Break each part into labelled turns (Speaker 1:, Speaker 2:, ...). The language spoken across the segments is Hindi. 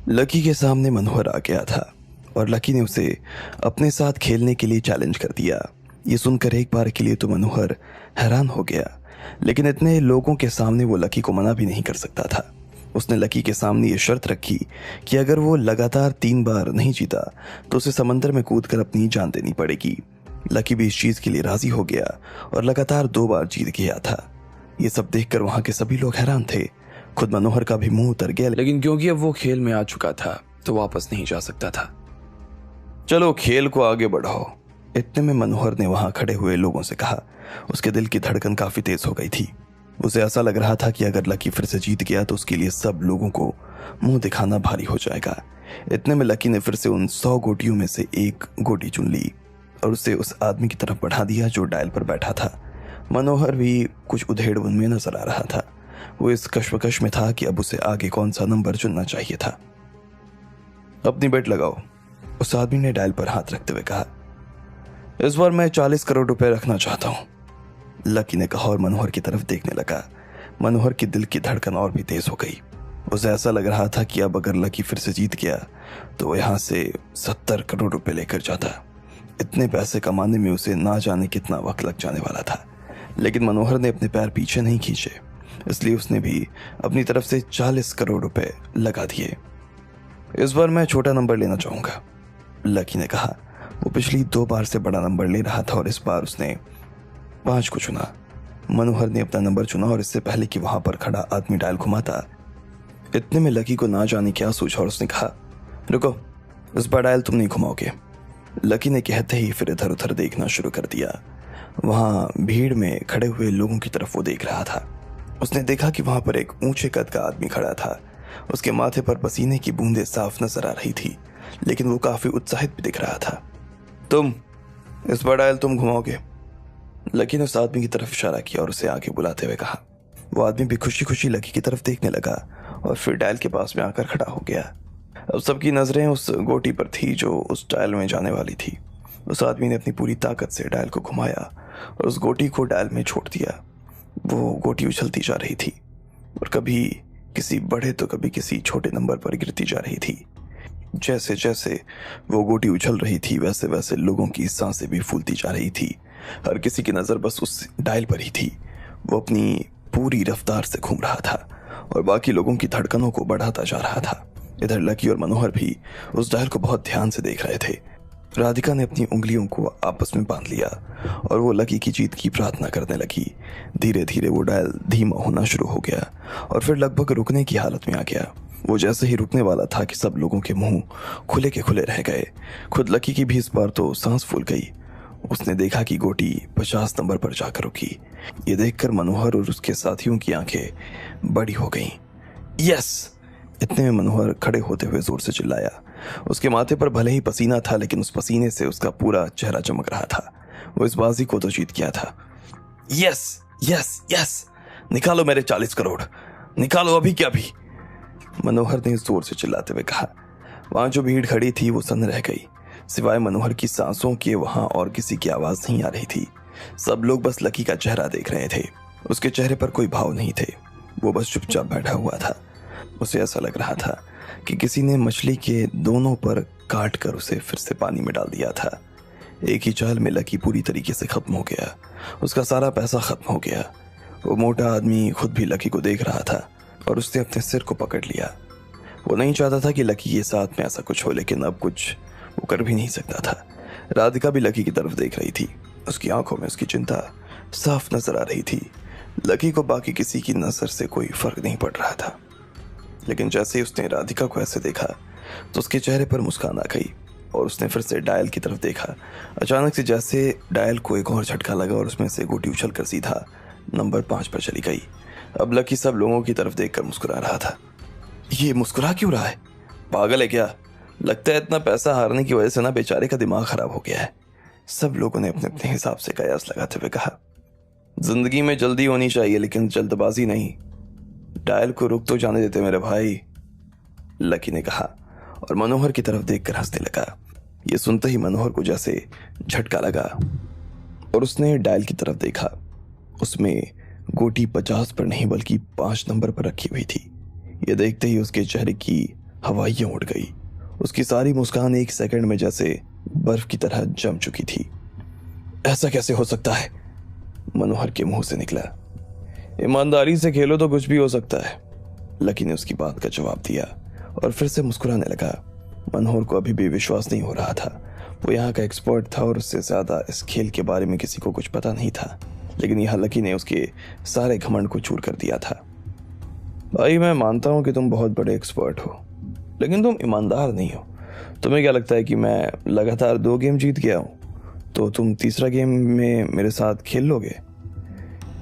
Speaker 1: लकी के सामने मनोहर आ गया था और लकी ने उसे अपने साथ खेलने के लिए चैलेंज कर दिया। ये सुनकर एक बार के लिए तो मनोहर हैरान हो गया, लेकिन इतने लोगों के सामने वो लकी को मना भी नहीं कर सकता था। उसने लकी के सामने ये शर्त रखी कि अगर वो लगातार 3 बार नहीं जीता तो उसे समंदर में कूदकर अपनी जान देनी पड़ेगी। लकी भी इस चीज के लिए राजी हो गया और लगातार 2 बार जीत गया था। ये सब देखकर वहां के सभी लोग हैरान थे। खुद मनोहर का भी मुंह उतर गया, लेकिन क्योंकि अब वो खेल में आ चुका था तो वापस नहीं जा सकता था। चलो खेल को आगे बढ़ाओ, इतने में मनोहर ने वहां खड़े हुए लोगों से कहा। उसके दिल की धड़कन काफी तेज हो गई थी। उसे ऐसा लग रहा था कि अगर लकी फिर से जीत गया तो उसके लिए सब लोगों को मुंह दिखाना भारी हो जाएगा। इतने में लकी ने फिर से उन 100 गोटियों में से एक गोटी चुन ली और उसे उस आदमी की तरफ बढ़ा दिया जो डायल पर बैठा था। मनोहर भी कुछ उधेड़बुन में नजर आ रहा था। वो इस कश्मकश में था कि अब उसे आगे कौन सा नंबर चुनना चाहिए था। अपनी बेट लगाओ, उस आदमी ने डायल पर हाथ रखते हुए कहा। इस बार मैं 40 करोड़ रुपए रखना चाहता हूं, लकी ने कहा और मनोहर की तरफ देखने लगा। मनोहर के दिल की धड़कन और भी तेज हो गई। उसे ऐसा लग रहा था कि अब अगर लकी फिर से जीत गया तो यहां से 70 करोड़ रुपए लेकर जाता। इतने पैसे कमाने में उसे ना जाने कितना वक्त लग जाने वाला था, लेकिन मनोहर ने अपने पैर पीछे नहीं खींचे, इसलिए उसने भी अपनी तरफ से 40 करोड़ रुपए लगा दिए। इस बार मैं छोटा नंबर लेना चाहूंगा, लकी ने कहा। वो पिछली 2 बार से बड़ा नंबर ले रहा था और इस बार उसने 5 को चुना। मनोहर ने अपना नंबर चुना और इससे पहले कि वहां पर खड़ा आदमी डायल घुमाता, इतने में लकी को ना जाने क्या सूझा और उसने कहा, रुको, इस बार डायल तुम नहीं घुमाओगे। लकी ने कहते ही फिर इधर उधर देखना शुरू कर दिया। वहां भीड़ में खड़े हुए लोगों की तरफ वो देख रहा था। उसने देखा कि वहां पर एक ऊंचे कद का आदमी खड़ा था। उसके माथे पर पसीने की बूंदें साफ नजर आ रही थी, लेकिन वो काफी उत्साहित भी दिख रहा था। तुम, इस बार डायल तुम घुमाओगे, लकी ने उस आदमी की तरफ इशारा किया और उसे आगे बुलाते हुए कहा। वो आदमी भी खुशी खुशी लकी की तरफ देखने लगा और फिर डायल के पास में आकर खड़ा हो गया। अब सबकी नजरें उस गोटी पर थी जो उस डायल में जाने वाली थी। उस आदमी ने अपनी पूरी ताकत से डायल को घुमाया और उस गोटी को डायल में छोड़ दिया। वो गोटी उछलती जा रही थी और कभी किसी बड़े तो कभी किसी छोटे नंबर पर गिरती जा रही थी। जैसे जैसे वो गोटी उछल रही थी वैसे वैसे लोगों की सांसें भी फूलती जा रही थी। हर किसी की नजर बस उस डायल पर ही थी। वो अपनी पूरी रफ्तार से घूम रहा था और बाकी लोगों की धड़कनों को बढ़ाता जा रहा था। इधर लकी और मनोहर भी उस डायल को बहुत ध्यान से देख रहे थे। राधिका ने अपनी उंगलियों को आपस में बांध लिया और वो लकी की जीत की प्रार्थना करने लगी। धीरे धीरे वो डायल धीमा होना शुरू हो गया और फिर लगभग रुकने की हालत में आ गया। वो जैसे ही रुकने वाला था कि सब लोगों के मुंह खुले के खुले रह गए। खुद लकी की भी इस बार तो सांस फूल गई। उसने देखा कि गोटी 50 नंबर पर जाकर रुकी। ये देखकर मनोहर और उसके साथियों की आंखें बड़ी हो गईं। यस! इतने में मनोहर खड़े होते हुए जोर से चिल्लाया। उसके माथे पर भले ही पसीना था, लेकिन उस पसीने से उसका पूरा चेहरा चमक रहा था। वो इस बाजी को तो जीत गया था। यस यस यस, निकालो मेरे 40 करोड़, निकालो अभी क्या भी, मनोहर ने जोर से चिल्लाते हुए कहा। वहां जो भीड़ खड़ी थी वो सन्न रह गई। सिवाय मनोहर की सांसों के वहां और किसी की आवाज नहीं आ रही थी। सब लोग बस लकी का चेहरा देख रहे थे। उसके चेहरे पर कोई भाव नहीं थे। वो बस चुपचाप बैठा हुआ था। उसे ऐसा लग रहा था कि किसी ने मछली के दोनों पर काट कर उसे फिर से पानी में डाल दिया था। एक ही चाल में लकी पूरी तरीके से खत्म हो गया। उसका सारा पैसा खत्म हो गया। वो मोटा आदमी खुद भी लकी को देख रहा था और उसने अपने सिर को पकड़ लिया। वो नहीं चाहता था कि लकी के साथ में ऐसा कुछ हो, लेकिन अब कुछ वो कर भी नहीं सकता था। राधिका भी लकी की तरफ देख रही थी। उसकी आंखों में उसकी चिंता साफ नजर आ रही थी। लकी को बाकी किसी की नजर से कोई फर्क नहीं पड़ रहा था, लेकिन जैसे ही उसने राधिका को ऐसे देखा तो उसके चेहरे पर मुस्कान आ गई और उसने फिर से डायल की तरफ देखा। अचानक से जैसे डायल को एक और झटका लगा और उसमें से गोटी उछल कर सीधा नंबर 5 पर चली गई। अब लकी सब लोगों की तरफ देखकर मुस्कुरा रहा था। ये मुस्कुरा क्यों रहा है? पागल है क्या? लगता है इतना पैसा हारने की वजह से ना बेचारे का दिमाग खराब हो गया है, सब लोगों ने अपने अपने हिसाब से कयास लगाते हुए कहा। जिंदगी में जल्दी होनी चाहिए लेकिन जल्दबाजी नहीं। डायल को रुक तो जाने देते मेरे भाई, लकी ने कहा और मनोहर की तरफ देखकर हंसने लगा। ये सुनते ही मनोहर को जैसे झटका लगा और उसने डायल की तरफ देखा। उसमें गोटी 50 पर नहीं बल्कि 5 नंबर पर रखी हुई थी। ये देखते ही उसके चेहरे की हवाइयां उड़ गई। उसकी सारी मुस्कान एक सेकंड में जैसे बर्फ की तरह जम चुकी थी। ऐसा कैसे हो सकता है? मनोहर के मुंह से निकला। ईमानदारी से खेलो तो कुछ भी हो सकता है, लकी ने उसकी बात का जवाब दिया और फिर से मुस्कुराने लगा। मनोहर को अभी भी विश्वास नहीं हो रहा था। वो यहाँ का एक्सपर्ट था और उससे ज्यादा इस खेल के बारे में किसी को कुछ पता नहीं था, लेकिन यहाँ लकी ने उसके सारे घमंड को चूर कर दिया था। भाई, मैं मानता हूँ कि तुम बहुत बड़े एक्सपर्ट हो, लेकिन तुम ईमानदार नहीं हो। तुम्हें क्या लगता है कि मैं लगातार 2 गेम जीत गया हूँ तो तुम तीसरा गेम में मेरे साथ खेल लोगे?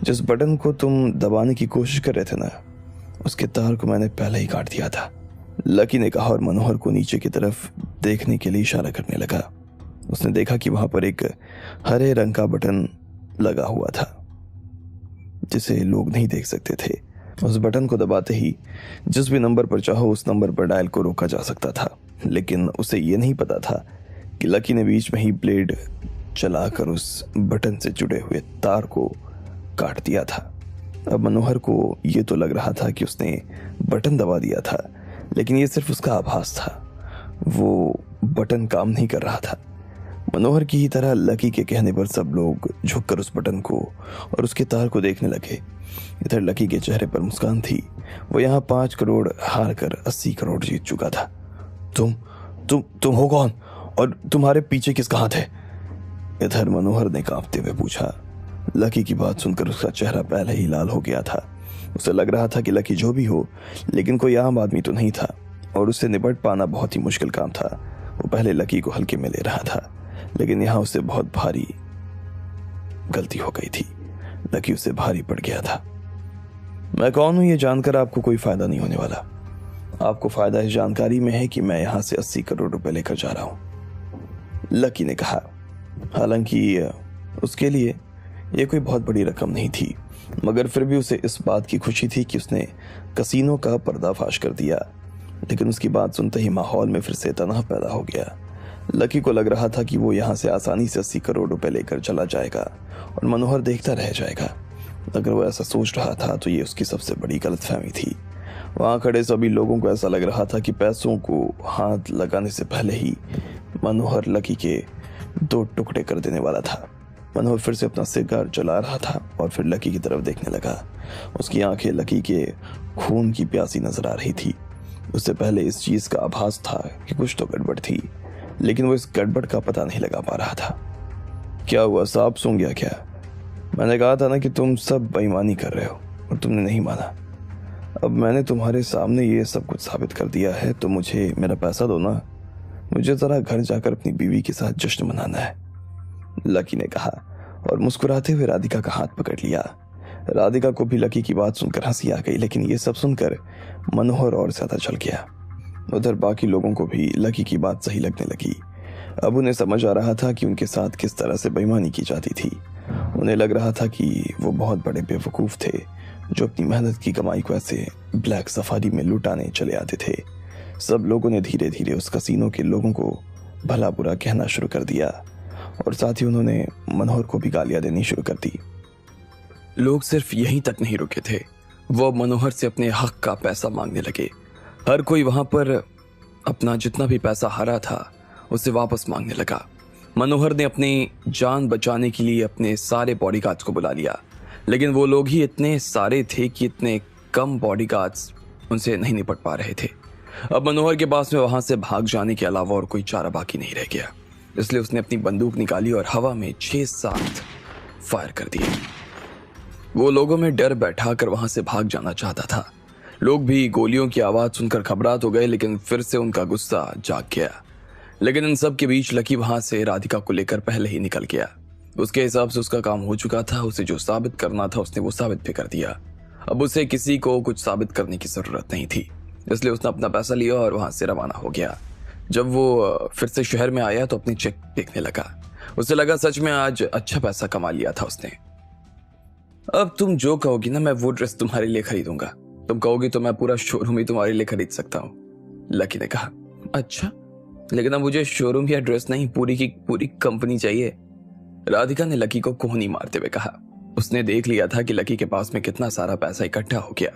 Speaker 1: जिस बटन को तुम दबाने की कोशिश कर रहे थे ना, उसके तार को मैंने पहले ही काट दिया था, लकी ने कहा और मनोहर को नीचे की तरफ देखने के लिए इशारा करने लगा। उसने देखा कि वहां पर एक हरे रंग का बटन लगा हुआ था जिसे लोग नहीं देख सकते थे। उस बटन को दबाते ही जिस भी नंबर पर चाहो उस नंबर पर डायल को रोका जा सकता था, लेकिन उसे यह नहीं पता था कि लकी ने बीच में ही ब्लेड चलाकर उस बटन से जुड़े हुए तार को काट दिया था। अब मनोहर को यह तो लग रहा था कि उसने बटन दबा दिया था, लेकिन यह सिर्फ उसका आभास था। वो बटन काम नहीं कर रहा था। मनोहर की ही तरह लकी के कहने पर सब लोग झुककर उस बटन को और उसके तार को देखने लगे। इधर लकी के चेहरे पर मुस्कान थी। वो यहाँ 5 करोड़ हार कर 80 करोड़ जीत चुका था। तुम हो कौन और तुम्हारे पीछे किसका हाथ है? इधर मनोहर ने कांपते हुए पूछा। लकी की बात सुनकर उसका चेहरा पहले ही लाल हो गया था। उसे लग रहा था कि लकी जो भी हो, लेकिन कोई आम आदमी तो नहीं था और उससे निपट पाना बहुत ही मुश्किल काम था। वो पहले लकी को हल्के में ले रहा था, लेकिन यहाँ उससे बहुत भारी गलती हो गई थी। लकी उससे भारी पड़ गया था। मैं कौन हूं ये जानकर आपको कोई फायदा नहीं होने वाला। आपको फायदा इस जानकारी में है कि मैं यहां से 80 करोड़ रुपए लेकर जा रहा हूं, लकी ने कहा। हालांकि उसके लिए यह कोई बहुत बड़ी रकम नहीं थी, मगर फिर भी उसे इस बात की खुशी थी कि उसने कसीनो का पर्दाफाश कर दिया। लेकिन उसकी बात सुनते ही माहौल में फिर से तनाव पैदा हो गया। लकी को लग रहा था कि वो यहाँ से आसानी से 80 करोड़ रुपए लेकर चला जाएगा और मनोहर देखता रह जाएगा। अगर वो ऐसा सोच रहा था तो ये उसकी सबसे बड़ी गलतफहमी थी। वहां खड़े सभी लोगों को ऐसा लग रहा था कि पैसों को हाथ लगाने से पहले ही मनोहर लकी के 2 टुकड़े कर देने वाला था। मनोहर फिर से अपना सिगार जला रहा था और फिर लकी की तरफ देखने लगा। उसकी आंखें लकी के खून की प्यासी नजर आ रही थी। उससे पहले इस चीज का आभास था कि कुछ तो गड़बड़ थी, लेकिन वो इस गड़बड़ का पता नहीं लगा पा रहा था। क्या हुआ, सांप सूंघ गया क्या? मैंने कहा था ना कि तुम सब बेईमानी कर रहे हो और तुमने नहीं माना। अब मैंने तुम्हारे सामने ये सब कुछ साबित कर दिया है तो मुझे मेरा पैसा दो ना। मुझे जरा घर जाकर अपनी बीवी के साथ जश्न मनाना है, लकी ने कहा और मुस्कुराते हुए राधिका का हाथ पकड़ लिया। राधिका को भी लकी की बात सुनकर हंसी आ गई, लेकिन ये सब सुनकर मनोहर और ज्यादा जल गया। उधर बाकी लोगों को भी लकी की बात सही लगने लगी। अब उन्हें समझ आ रहा था कि उनके साथ किस तरह से बेईमानी की जाती थी। उन्हें लग रहा था कि वो बहुत बड़े बेवकूफ थे जो अपनी मेहनत की कमाई को ऐसे ब्लैक सफारी में लुटाने चले आते थे। सब लोगों ने धीरे धीरे उस कसीनो के लोगों को भला बुरा कहना शुरू कर दिया और साथ ही उन्होंने मनोहर को भी गालियां देनी शुरू कर दी। लोग सिर्फ यहीं तक नहीं रुके थे, वो मनोहर से अपने हक का पैसा मांगने लगे। हर कोई वहां पर अपना जितना भी पैसा हारा था उसे वापस मांगने लगा। मनोहर ने अपनी जान बचाने के लिए अपने सारे बॉडीगार्ड्स को बुला लिया, लेकिन वो लोग ही इतने सारे थे कि इतने कम बॉडीगार्ड्स उनसे नहीं निपट पा रहे थे। अब मनोहर के पास में वहां से भाग जाने के अलावा और कोई चारा बाकी नहीं रह गया, इसलिए उसने अपनी बंदूक निकाली और हवा में 6-7 फायर कर दिए। वो लोगों में डर बैठाकर वहां से भाग जाना चाहता था। लोग भी गोलियों की आवाज सुनकर घबरा तो गए, लेकिन फिर से उनका गुस्सा जाग गया। लेकिन इन सब के बीच लकी वहां से राधिका को लेकर पहले ही निकल गया। उसके हिसाब से उसका काम हो चुका था। उसे जो साबित करना था उसने वो साबित भी कर दिया। अब उसे किसी को कुछ साबित करने की जरूरत नहीं थी, इसलिए उसने अपना पैसा लिया और वहां से रवाना हो गया। जब वो फिर से शहर में आया तो अपनी चेक देखने लगा। उसे लगा सच में आज अच्छा पैसा कमा लिया था उसने। अब तुम जो कहोगी ना, मैं वो ड्रेस तुम्हारे लिए खरीदूंगा। तुम कहोगी तो मैं पूरा शोरूम ही तुम्हारे लिए खरीद सकता हूँ, लकी ने कहा। अच्छा, लेकिन अब मुझे शोरूम या ड्रेस नहीं, पूरी की पूरी कंपनी चाहिए, राधिका ने लकी को कोहनी मारते हुए कहा। उसने देख लिया था कि लकी के पास में कितना सारा पैसा इकट्ठा हो गया,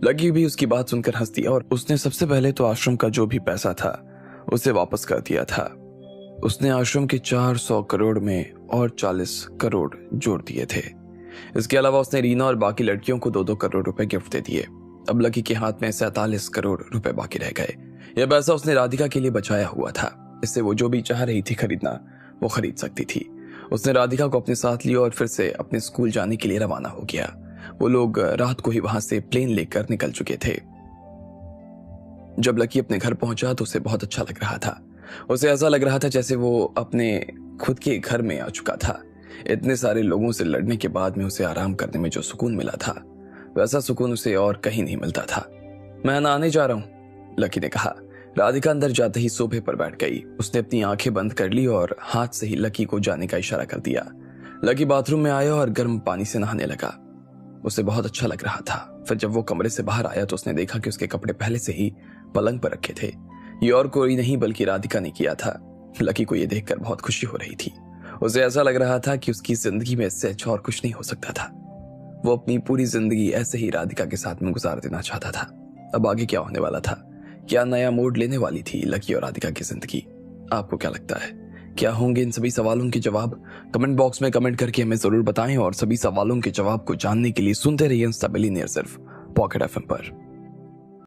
Speaker 1: लकी भी उसकी बात सुनकर हंस दिया और उसने सबसे पहले तो आश्रम का जो भी पैसा था उसे वापस कर दिया था। उसने आश्रम के 400 करोड़ में और 40 करोड़ जोड़ दिए थे। इसके अलावा उसने रीना और बाकी लड़कियों को 2-2 करोड़ रुपए गिफ्ट दे दिए। अब लकी के हाथ में 47 करोड़ रुपए बाकी रह गए। यह पैसा उसने राधिका के लिए बचाया हुआ था। इससे वो जो भी चाह रही थी खरीदना वो खरीद सकती थी। उसने राधिका को अपने साथ लिया और फिर से अपने स्कूल जाने के लिए रवाना हो गया। वो लोग रात को ही वहां से प्लेन लेकर निकल चुके थे। जब लकी अपने घर पहुंचा तो उसे बहुत अच्छा लग रहा था। उसे ऐसा लग रहा था जैसे वो अपने खुद के घर में आ चुका था। इतने सारे लोगों से लड़ने के बाद में उसे आराम करने में जो सुकून मिला था वैसा सुकून उसे और कहीं नहीं मिलता था। मैं नहाने जा रहा हूं, लकी ने कहा। राधिका अंदर जाते ही सोफे पर बैठ गई। उसने अपनी आंखें बंद कर ली और हाथ से ही लकी को जाने का इशारा कर दिया। लकी बाथरूम में आया और गर्म पानी से नहाने लगा। उसे बहुत अच्छा लग रहा था। फिर जब वो कमरे से बाहर आया तो उसने देखा कि उसके कपड़े पहले से ही पलंग पर रखे थे। ये और कोई नहीं बल्कि राधिका ने किया था। लकी को यह देखकर बहुत खुशी हो रही थी। उसे ऐसा लग रहा था कि उसकी जिंदगी में इससे अच्छा और कुछ नहीं हो सकता था। वो अपनी पूरी जिंदगी ऐसे ही राधिका के साथ में गुजार देना चाहता था। अब आगे क्या होने वाला था? क्या नया मोड़ लेने वाली थी लकी और राधिका की जिंदगी? आपको क्या लगता है? क्या होंगे इन सभी सवालों के जवाब? कमेंट बॉक्स में कमेंट करके हमें जरूर बताएं और सभी सवालों के जवाब को जानने के लिए सुनते रहिए इंस्टा बिलियनियर सिर्फ पॉकेट एफएम पर।